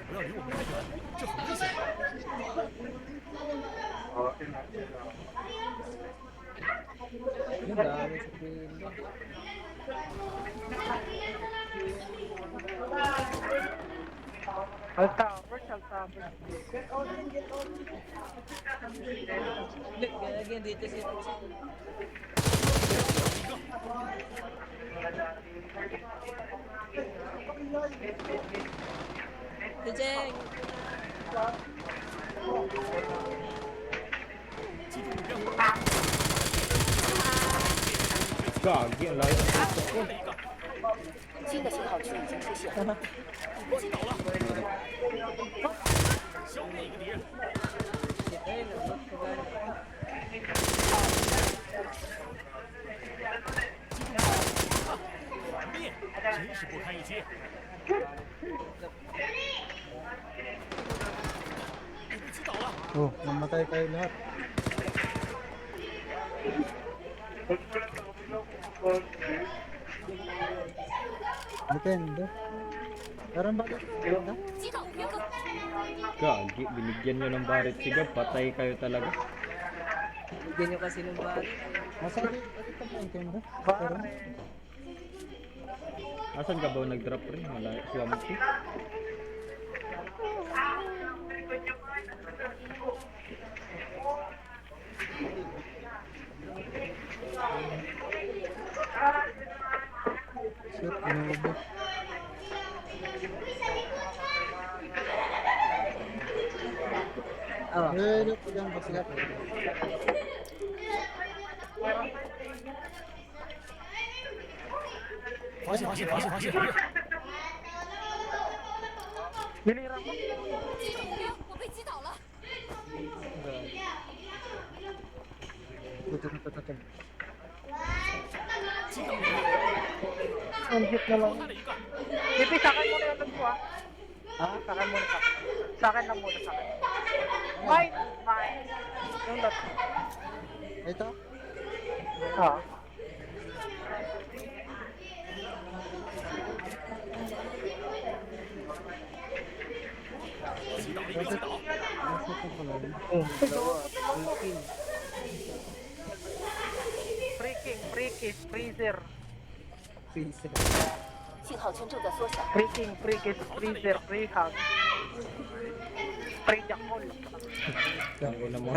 不要离我们太远，这很危险。Ang dami sa pinto. Altavers, Altavers. Gagawin dito si Jeng! 记住目标。 Gagi, ang layo ng puto ko. 新的信号区已经出现。我击倒了，消灭一个敌人。 Ito yun, nabot ko ba? 灭，真是不堪一击。你被击倒了， Oh, namatay kayo lahat. Depende. Parang bakit? Depende. 击倒目标个， Gagi, binigyan nyo ng barit si Gab. Patay kayo talaga. Bigyan nyo kasi ng bari. Masakit. Bakit ka po ang kenda? Asan ka ba nag-drop rin? Wala, swamp tea. Shit, inuubos. Oh, Eh, look, yan, basigat. 发现，别！ Nilira mo? 击中目标，我被击倒了。 Ito, ito, ito, ito. Ang hit na lang. 淘汰了一个， Pipi, sa akin muna yung ko ah. Ha? Sa akin muna, sa akin. Sa akin lang muna, sa akin. Mine! Mine! Yung dot. Ito? Ha? Nasa ito pala yun. Free kiss, freezer. freezer. 信号圈正在缩小， Free kiss, freezer, free hug. Free jackal. Tangin na mo.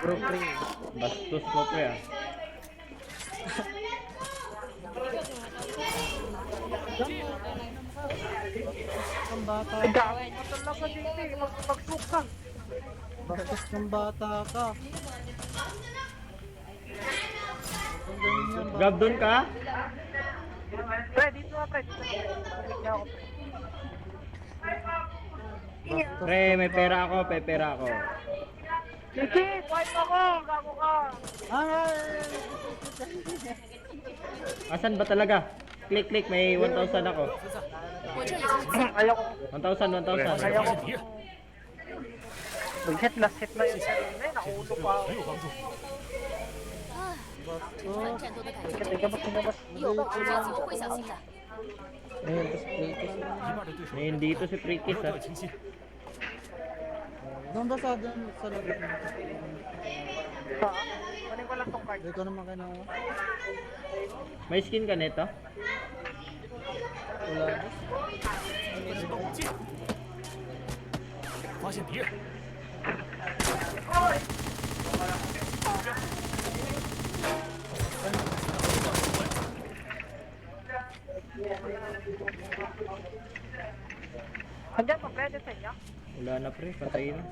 Puro free. Bastos mo pre ah. Ang bata. Ang dami mo talaga dito, magsuka. Bastos ng bata ka. Ang galing yan. Gab, dun ka? Pre, dito na pre. Dito na. Balik niya ako pre. Pre, may pera ako, may pera ako. Sige, swipe ako! Gago ka! Asan ba talaga? Click, click, may 1,000 ako. 我这已经 Ayoko. 1,000, 1,000. 发现敌人， Hit last hit na yun. Ay, nakulog pa ako. 很有帮助。这番战斗的感觉， Teka, ba't sinabas? 有帮助，这次我会小心的。 Ayun, tapos Kratos. 一半的对手 Ngayon dito si 判 Prikis 断 ah. 清晰， Doon ba sa doon sa labas mo? Ha? Kunin ko lang tong card. Hindi ko naman kailangan. May skin ka nito? Wala. 分身刀剑，发现敌人， Andiyan pa, pre, sa inyo? Wala na pre, patay na.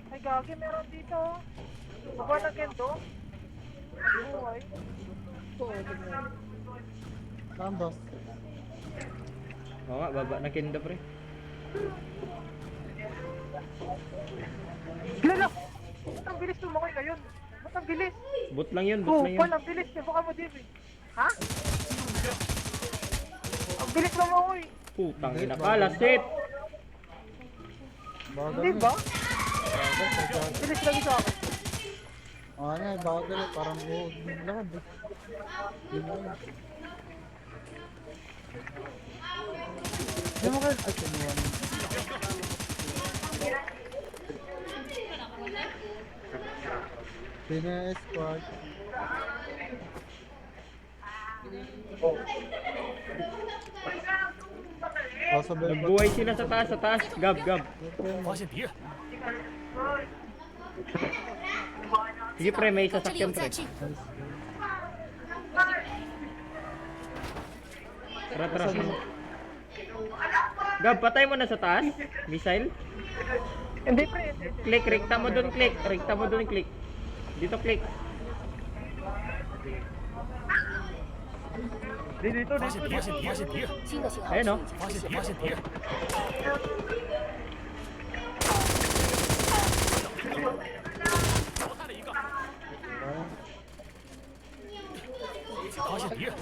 Ay, gagi, meron dito. Baba na kendo. Buhay. Tambos. Oo nga, baba na kinda pre. Lala! Ba't ang bilis tumakoy ngayon? Ba't ang bilis? Bot lang yun, bot Oh, lang yun. Paul, ang bilis niya. Baka mo, Jimmy. Ha? Ang bilis lumakoy. Putang ina ka, last hit! Bagal Hindi na. ba? Bagal. Ang bilis lang sa akin. Ano eh, bagal eh. Parang buhod ng lakad eh. Yun lang. Hindi mo kayo, ay, kinuha na. Pina squad. Possible pa. Nagbuhay sila sa taas, sa taas. Gab, gab. 发现敌人， Sige pre, may 这里 sasakyan 有 pre. 载具， Tara, tara. Gab, patay mo na sa taas. Missile. Hindi pre, hindi. Click, rekta mo dun, click. Rekta mo dun, click. Dito, click. 发现敌人，发现敌人，新的信号 Ayun 区 oh. 已经发现敌人，出现。发现敌人， 淘汰了一个，发现敌人，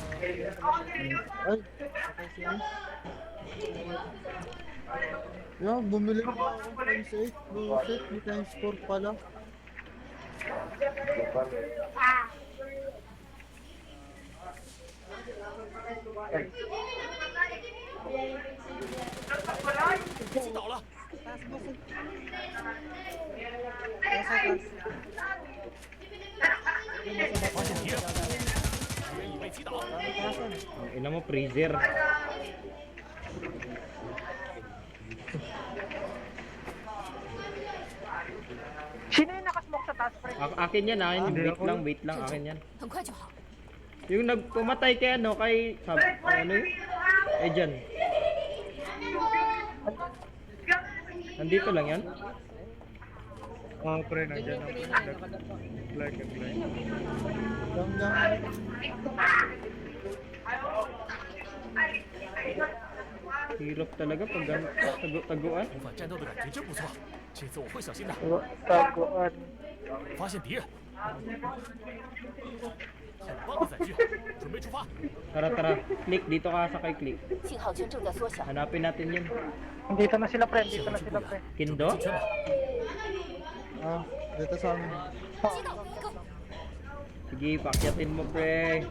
Ay, patay siya. Yan, bumili pa ako times 8. Bullshit, may times 4 pala.击倒了， 发现敌人，敌人已被击倒， Ang ina mo, freezer. Sino yung nakasmoke sa taas pre? Akin yan, akin yan. Wait lang, akin yan. 很快就好。 Yung nagpumatay kay ano, kay... ano yun? Eh, dyan. Nandito lang yan? Oh, pre, nandiyan ako. Like. Lang. Hirap talaga pag taguan. 重返战斗的感觉真不错，这次我会小心的。 Taguan. 发现敌人，很棒的载具，准备出发。 Tara, tara. Click, dito ka sa kay click. 信号圈正在缩小， Hanapin natin yun. Dito na sila pre, dito na sila pre. Kindo? 进圈吧， Ah, dito sa amin. 击倒了一个， Sige, paakyatin mo, pre.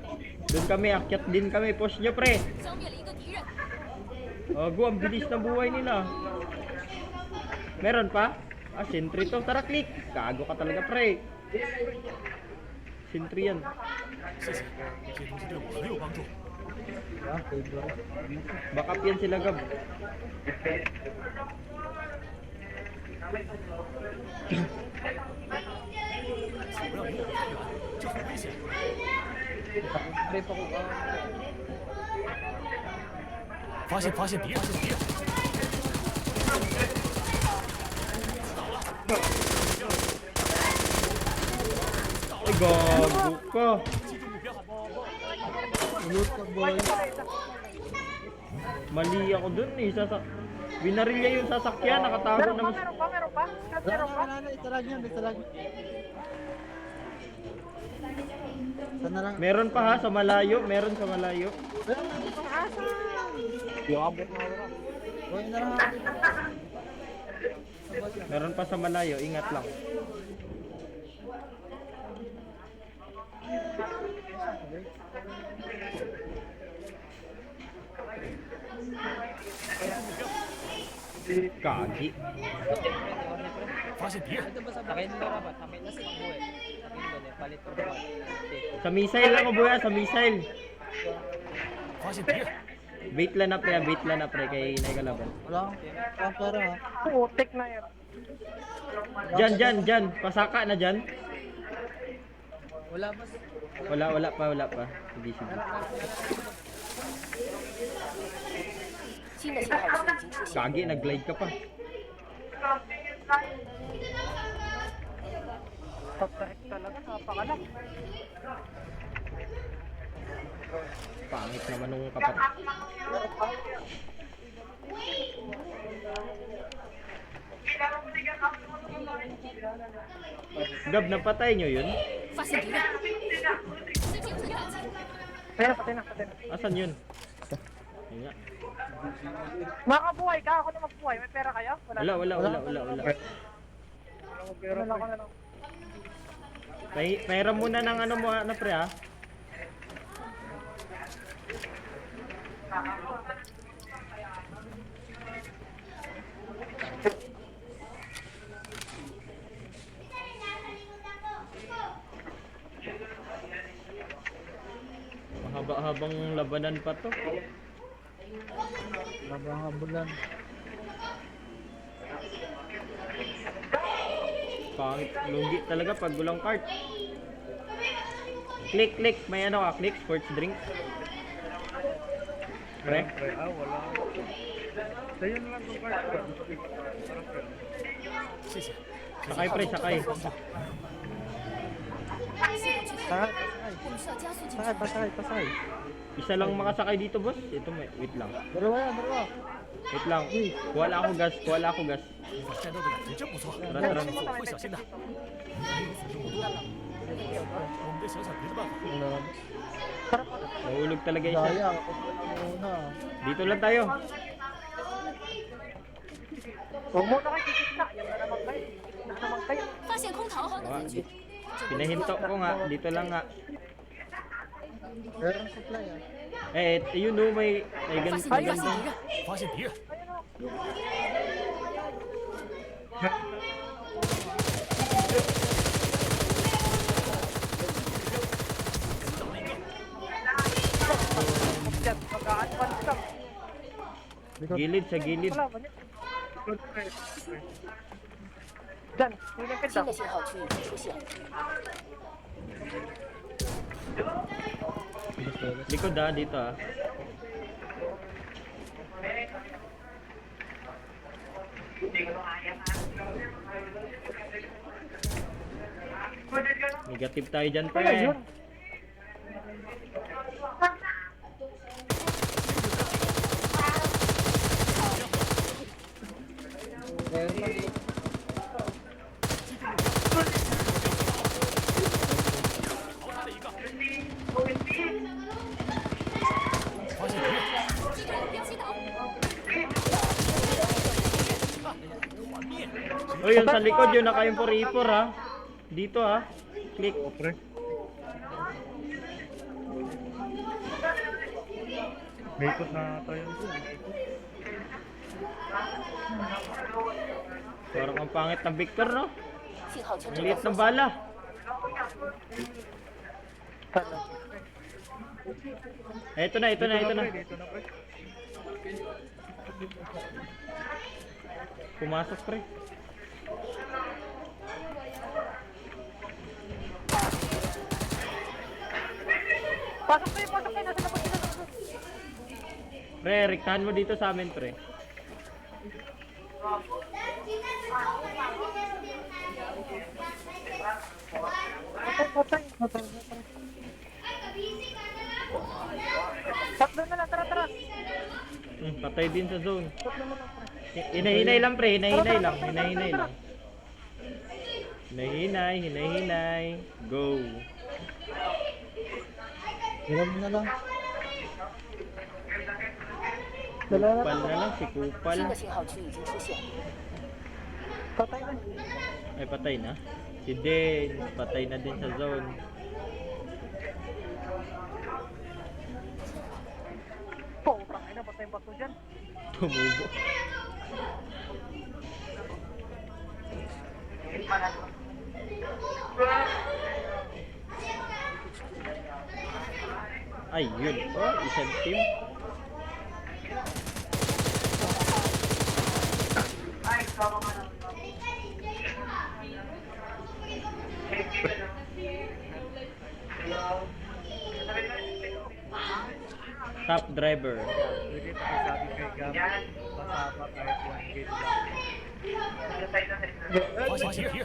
Doon kami, akyat din kami. Push nyo, pre. 消灭了一个敌人。 Go, ang bilis ng buhay nila. Meron pa? Ah, sentry to. Tara, click. Gago ka talaga, pre. Sentry yan. 谢谢，这东西对我很有帮助。 Ah, okay, bro. Backup yan sila, Gab. 不要离我太远，这很危险。 Trip ako. 发现敌人，发现敌人， Ay, gago ka. 击中目标。 Loot ka, boy. Mali ako dun eh. Binaril niya yung sasakyan. Nakatago Meron pa, naman. meron pa, meron pa. Meron pa. Wala na, italag yan. Sana lang. Meron pa ha, sa malayo. Meron sa malayo. Boy, na lang. Meron pa sa malayo. Ingat lang. Kagi. 发现敌人， Ito ba sa akin mo rapat? Akin na si Boy. Akin doon eh, palit ko ba? Sa missile lang, buya. Sa missile. 发现敌人， Bait lang na pre. Bait lang na pre. Kay Naikalaban. Wala akong pera ha. Putik na yun. Dyan. Pasaka na dyan. Wala ba? Wala pa. Sige. 新的信号区已经出现。 Kagi, nag-glide ka pa. Patahik talaga, napakalak. Pangit naman nung kapat. Gab, napatay nyo yun? 发现敌人，失精准打击， Patay na. Asan yun? Yun nga. Makabuhay ka, ako na magbuhay. May pera kayo? Wala. Ano lang. Pahiram muna ng ano mo na pre ha. labanan pa to. Labang-abulan. Pangit, lugi talaga pag walang cart. Click, click. May ano ka, click, sports drink. Pre? Wala. Sa'yo na lang kung card. 谢谢。 Sakay pre, sakay. 系统确定， Sakay, 我们需要加速进 pasay, 展。 pasay, pasay. Isa lang makasakay dito, boss. Ito, wait lang. Dalawa yan, dalawa. Wait lang. Wala ako gas, wala ako gas. 你把战斗的感觉真不错， Tara, tara. 会小心的。我们得想想别的办法。 Wala. Mahulog talaga isa. Daya, ako muna. Dito lang tayo. Huwag muna kayo sisiksa. Yan na naman kayo. Na naman kayo. 发现空投，好 Ah, 的解决。 Pinahinto ko nga. Dito lang nga. Meron supply ah. Eh, yun o, may 发 gan 现敌 may 人， ganda. 发现敌人， Yan, mag-a-advance ka. Gilid sa gilid. Wala ba niya? Dyan, hiling ka 新 dyan. 的信号区已经出现。 Likod ah, dito ah. Negative tayo dyan, Wala pre. yun. Meron pa. 淘汰了一个。发现敌人，击中目标击倒。团灭。 O yun, sa likod yun, naka-impor-ipor ha. Dito ha. Click. May ikot na tayo dun. Parang ang pangit ng Victor, no? 信号圈 Ang 正在 liit 搜 ng 索。 bala. Ito na, ito na, ito na. Pumasok, pre. Pasok kayo, pasok kayo. Nasa labas sila. Pre, rektahan mo dito sa amin, pre. Patay. Tatlo na lang, tara, tara. Patay din sa zone. Tatlo na lang, tara. Hinahinay lang, pre. Hinahinay lang. Hinahinay lang. Hinahinay, hinahinay. Go. Ilan na lang. Dalawa na Kupal lang. na lang, si Kupal. 新的信号区已经出现。 Patay na. Ay, patay na. Si Den, patay na din sa zone. Po, utang ina, patay ba ito dyan? Tumubo. Ay, yun. Oh, isang team. Top driver. Pwede pakisabi kay Gab. Masama kahit 1 kill lang. 发现敌人，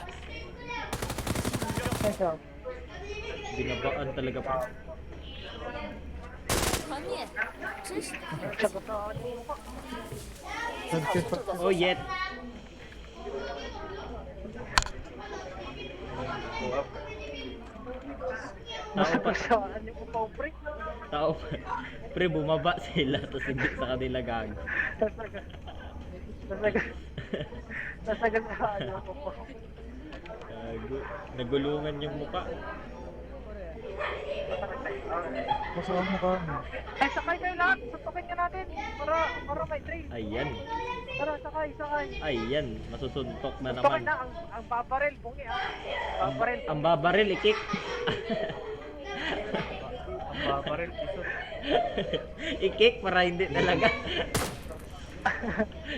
Binabaan talaga pa. 团灭，真是 Sagot na ako yung mukha. 信号圈正在 Oh, 搜索。 yet. Tao pa. Saan yung upaw, pre? Tao pa. Pre, bumaba sila. Tapos hindi sa kanila gag. Nasagal na ano ako po. Gago. Nagulungan yung muka. Masama mo ka. Ay, sakay kayo lahat. Suntukin nyo natin. Para may trail. Ayan. Tara, sakay. Ayan. Masusuntok na Suntukin naman. na. Ang babarel, bungi ha. Babarel. Ang babaril, ikik. Ang babaril, isot. I-kick para hindi talaga.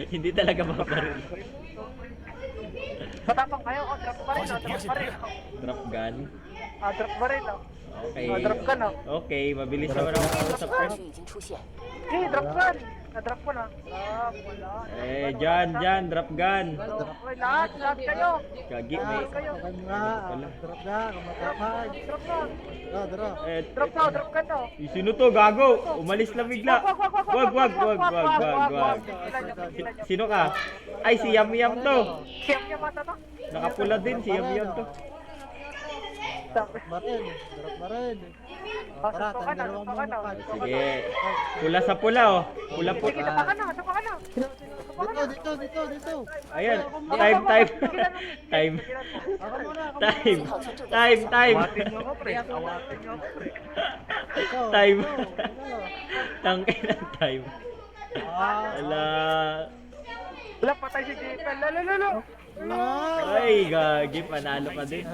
Hindi talaga mabaril. Matapang kayo, oh, drop pa rin, oh, drop pa rin. Drop gun. Ah, drop pa rin, oh. Okay. Ah, drop gun, oh. Okay, mabilis naman ako sa 2 first.区已经出现， Okay, drop gun. Na-drop ko na. Drop, wala. Dyan, drop gun. Okay, lahat kayo. Kagi, Ah, may... kayo. Pakan mo nga. Wala. Drop na. Kamatapag. Drop na. Drop. Drop na, drop ka to. Sino to, gago? Umalis lang bigla. Wag. Sino ka? Ay, si Yam Yam to. Siyam niya mata to. Nakapula din, si Yam Yam to. Marin. Drop na rin. Oh, Tara, suntukan na, tanggalawang suntukan na. muna pa. Sige. Pula sa pula, oh. Pula po. Sige, tapa ka na, tapa ka na. Tapa ka na. Dito. Ayan. Time. Time. Ako muna. Time. 信号圈正在 Time. Time. Awatin nyo ako, pre. Awatin nyo ako, pre. Time. Tangkay ng time. Ah. Ala. Wala, patay si JPL. Lalo. Ay, gagi. Panalo ka din.